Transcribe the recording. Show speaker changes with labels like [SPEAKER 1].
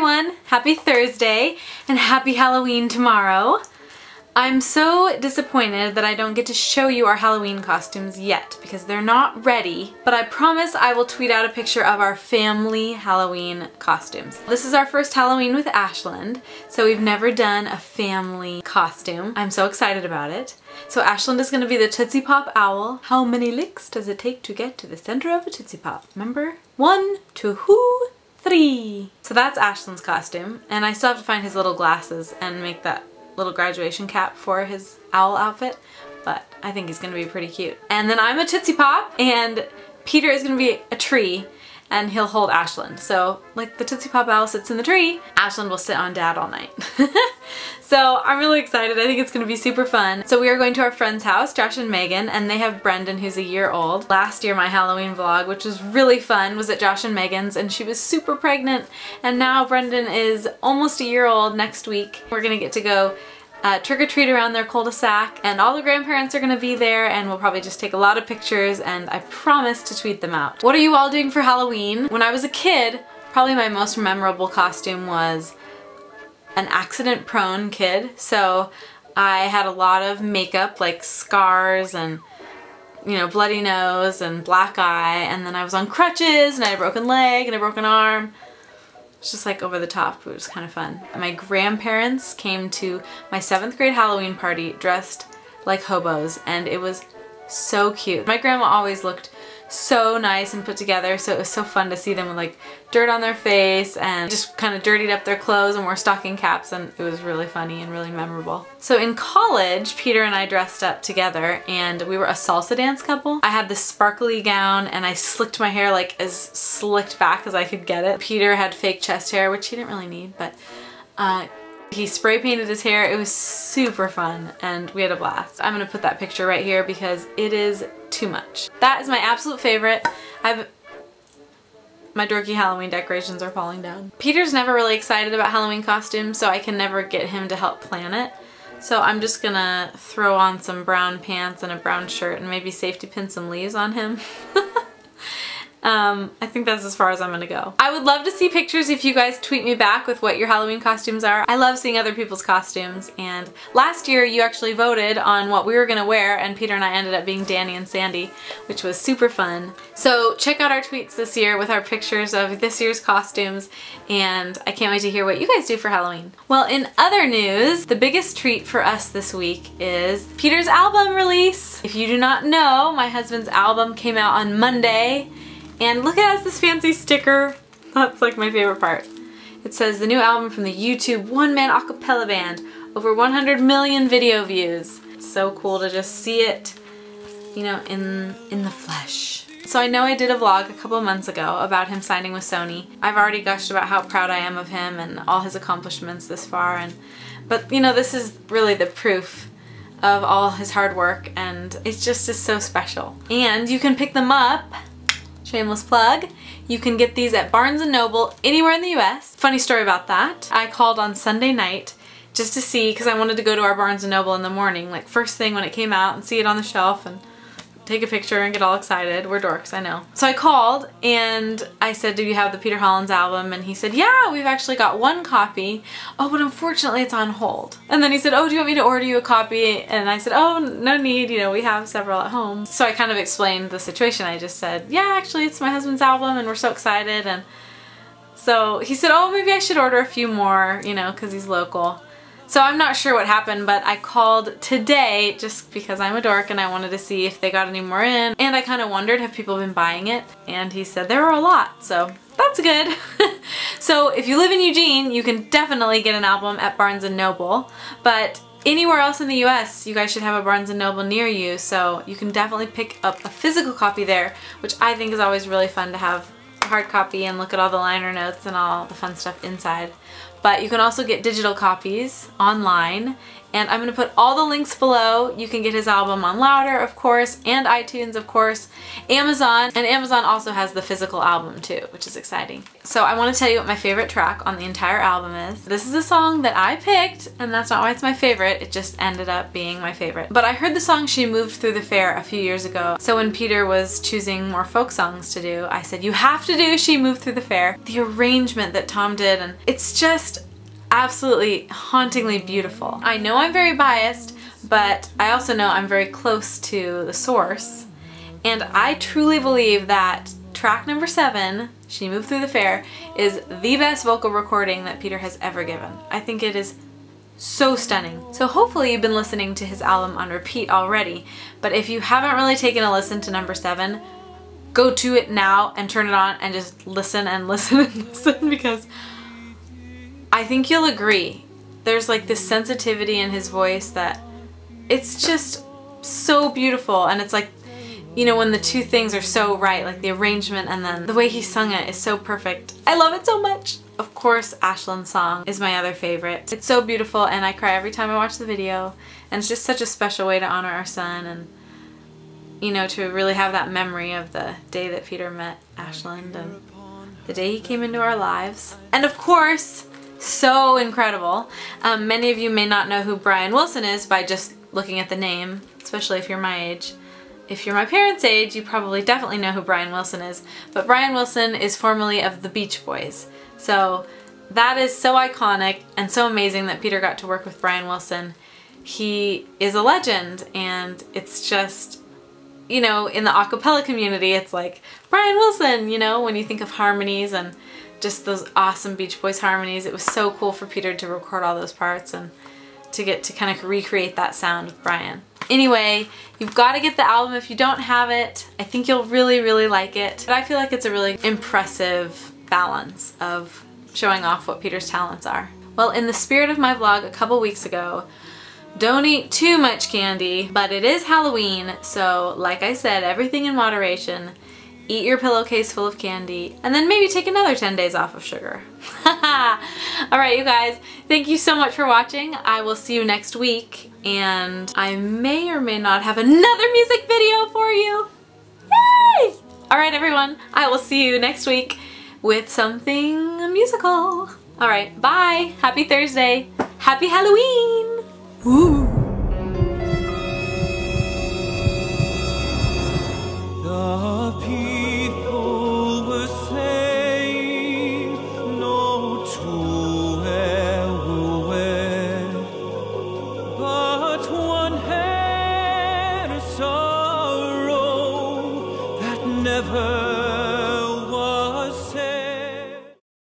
[SPEAKER 1] everyone! Happy Thursday and happy Halloween tomorrow. I'm so disappointed that I don't get to show you our Halloween costumes yet because they're not ready, but I promise I will tweet out a picture of our family Halloween costumes. This is our first Halloween with Ashland, so we've never done a family costume. I'm so excited about it. So Ashland is going to be the Tootsie Pop Owl. How many licks does it take to get to the center of a Tootsie Pop? Remember? 1, 2, 3. So that's Ashland's costume, and I still have to find his little glasses and make that little graduation cap for his owl outfit, but I think he's gonna be pretty cute. And then I'm a Tootsie Pop, and Peter is gonna be a tree, and he'll hold Ashland. So like the Tootsie Pop owl sits in the tree, Ashland will sit on Dad all night. So I'm really excited. I think it's gonna be super fun. So we are going to our friend's house, Josh and Megan, and they have Brendan, who's a year old. Last year my Halloween vlog, which was really fun, was at Josh and Megan's, and she was super pregnant, and now Brendan is almost a year old next week. We're gonna get to go trick-or-treat around their cul-de-sac, and all the grandparents are gonna be there, and we'll probably just take a lot of pictures, and I promise to tweet them out. What are you all doing for Halloween? When I was a kid, probably my most memorable costume was an accident-prone kid. So I had a lot of makeup, like scars and, you know, bloody nose and black eye, and then I was on crutches, and I had a broken leg and a broken arm. It's just like over the top, but it was kind of fun. My grandparents came to my 7th grade Halloween party dressed like hobos, and it was so cute. My grandma always looked so nice and put together, so it was so fun to see them with like dirt on their face and just kind of dirtied up their clothes and wore stocking caps, and it was really funny and really memorable. So in college, Peter and I dressed up together, and we were a salsa dance couple. I had this sparkly gown, and I slicked my hair like as slicked back as I could get it. Peter had fake chest hair, which he didn't really need, but he spray painted his hair. It was super fun, and we had a blast. I'm gonna put that picture right here because it is too much. That is my absolute favorite. My dorky Halloween decorations are falling down. Peter's never really excited about Halloween costumes, so I can never get him to help plan it. So I'm just gonna throw on some brown pants and a brown shirt and maybe safety pin some leaves on him. I think that's as far as I'm gonna go. I would love to see pictures if you guys tweet me back with what your Halloween costumes are. I love seeing other people's costumes, and last year you actually voted on what we were gonna wear, and Peter and I ended up being Danny and Sandy, which was super fun. So check out our tweets this year with our pictures of this year's costumes, and I can't wait to hear what you guys do for Halloween. Well, in other news, the biggest treat for us this week is Peter's album release. If you do not know, my husband's album came out on Monday. And look at this fancy sticker. That's like my favorite part. It says the new album from the YouTube one-man a cappella band. Over 100 million video views. It's so cool to just see it, you know, in the flesh. So I know I did a vlog a couple months ago about him signing with Sony. I've already gushed about how proud I am of him and all his accomplishments this far. But you know, this is really the proof of all his hard work, and it just is so special. And you can pick them up. Shameless plug. You can get these at Barnes & Noble anywhere in the US. Funny story about that. I called on Sunday night just to see, because I wanted to go to our Barnes & Noble in the morning, like first thing when it came out, and see it on the shelf and take a picture and get all excited. We're dorks, I know. So I called and I said, do you have the Peter Hollens album? And he said, yeah, we've actually got one copy. Oh, but unfortunately it's on hold. And then he said, oh, do you want me to order you a copy? And I said, oh, no need, you know, we have several at home. So I kind of explained the situation. I just said, yeah, actually it's my husband's album and we're so excited. And so he said, oh, maybe I should order a few more, you know, because he's local. So I'm not sure what happened, but I called today just because I'm a dork and I wanted to see if they got any more in. And I kind of wondered, have people been buying it? And he said there were a lot, so that's good. So if you live in Eugene, you can definitely get an album at Barnes & Noble. But anywhere else in the US, you guys should have a Barnes & Noble near you, so you can definitely pick up a physical copy there, which I think is always really fun to have a hard copy and look at all the liner notes and all the fun stuff inside. But you can also get digital copies online, And I'm going to put all the links below. You can get his album on Louder, of course, and iTunes, of course, Amazon, and Amazon also has the physical album too, which is exciting. So I want to tell you what my favorite track on the entire album is. This is a song that I picked, and that's not why it's my favorite, it just ended up being my favorite. But I heard the song She Moved Through the Fair a few years ago, so when Peter was choosing more folk songs to do, I said, you have to do She Moved Through the Fair. The arrangement that Tom did, and it's just absolutely hauntingly beautiful. I know I'm very biased, but I also know I'm very close to the source, and I truly believe that track number 7, She Moved Through the Fair, is the best vocal recording that Peter has ever given. I think it is so stunning. So hopefully you've been listening to his album on repeat already, but if you haven't really taken a listen to number 7, go to it now and turn it on and just listen and listen and listen, because I think you'll agree. There's like this sensitivity in his voice that it's just so beautiful, and it's like, you know, when the two things are so right, like the arrangement and then the way he sung it is so perfect. I love it so much. Of course, Ashland's song is my other favorite. It's so beautiful and I cry every time I watch the video, and it's just such a special way to honor our son, and you know, to really have that memory of the day that Peter met Ashland and the day he came into our lives. And of course, so incredible. Many of you may not know who Brian Wilson is by just looking at the name, especially if you're my age. If you're my parents' age, you probably definitely know who Brian Wilson is. But Brian Wilson is formerly of the Beach Boys. So that is so iconic and so amazing that Peter got to work with Brian Wilson. He is a legend, and it's just, you know, in the a cappella community, it's like Brian Wilson, you know, when you think of harmonies and just those awesome Beach Boys harmonies. It was so cool for Peter to record all those parts and to get to kind of recreate that sound of Brian. Anyway, you've got to get the album if you don't have it. I think you'll really, really like it. But I feel like it's a really impressive balance of showing off what Peter's talents are. Well, in the spirit of my vlog a couple weeks ago, don't eat too much candy, but it is Halloween, so like I said, everything in moderation. Eat your pillowcase full of candy, and then maybe take another 10 days off of sugar. Alright you guys, thank you so much for watching. I will see you next week, and I may or may not have another music video for you. Yay! Alright everyone, I will see you next week with something musical. Alright, bye! Happy Thursday! Happy Halloween! Ooh.